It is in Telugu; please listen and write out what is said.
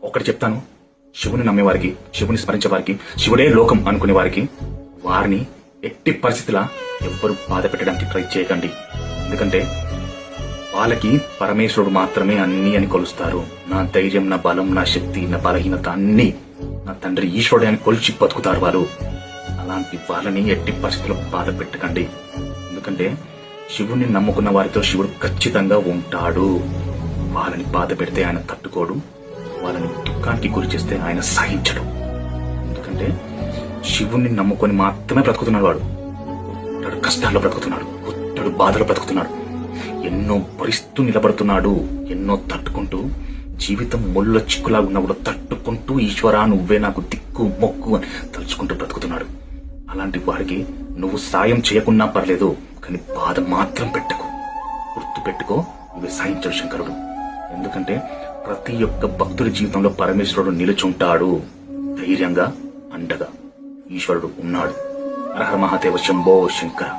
ఒకటి చెప్తాను, శివుని నమ్మేవారికి, శివుని స్మరించే వారికి, శివుడే లోకం అనుకునే వారికి, వారిని ఎట్టి పరిస్థితుల ఎవ్వరూ బాధ పెట్టడానికి ట్రై చేయకండి. ఎందుకంటే వాళ్ళకి పరమేశ్వరుడు మాత్రమే అన్ని అని కొలుస్తారు. నా ధైర్యం, నా బలం, నా శక్తి, నా బలహీనత అన్ని నా తండ్రి ఈశ్వరుడే అని కొలిచి బతుకుతారు వాళ్ళు. అలాంటి వాళ్ళని ఎట్టి పరిస్థితుల్లో బాధ పెట్టకండి. ఎందుకంటే శివుణ్ణి నమ్ముకున్న వారితో శివుడు ఖచ్చితంగా ఉంటాడు. వాళ్ళని బాధ పెడితే ఆయన తట్టుకోడు, వాళ్ళని దుఃఖానికి గురి చేస్తే ఆయన సహించడు. ఎందుకంటే శివుణ్ణి నమ్ముకొని మాత్రమే బ్రతుకుతున్నాడు వాడు. ఒట్టడు కష్టాల్లో బ్రతుకుతున్నాడు, ఒట్టడు బాధలో బ్రతుకుతున్నాడు, ఎన్నో భరిస్తూ నిలబడుతున్నాడు, ఎన్నో తట్టుకుంటూ, జీవితం ముళ్ళ చిక్కులా ఉన్నా కూడా తట్టుకుంటూ ఈశ్వరా నువ్వే నాకు దిక్కు మొక్కు అని తలుచుకుంటూ బ్రతుకుతున్నాడు. అలాంటి వారికి నువ్వు సాయం చేయకున్నా పర్లేదు, కానీ బాధ మాత్రం పెట్టకు. గుర్తు పెట్టుకో, నువ్వే సాయించాడు శంకరుడు. ఎందుకంటే ప్రతి ఒక్క భక్తుడి జీవితంలో పరమేశ్వరుడు నిలుచుంటాడు. ధైర్యంగా, అండగా ఈశ్వరుడు ఉన్నాడు. హర హర మహాదేవ శంభో శంకర.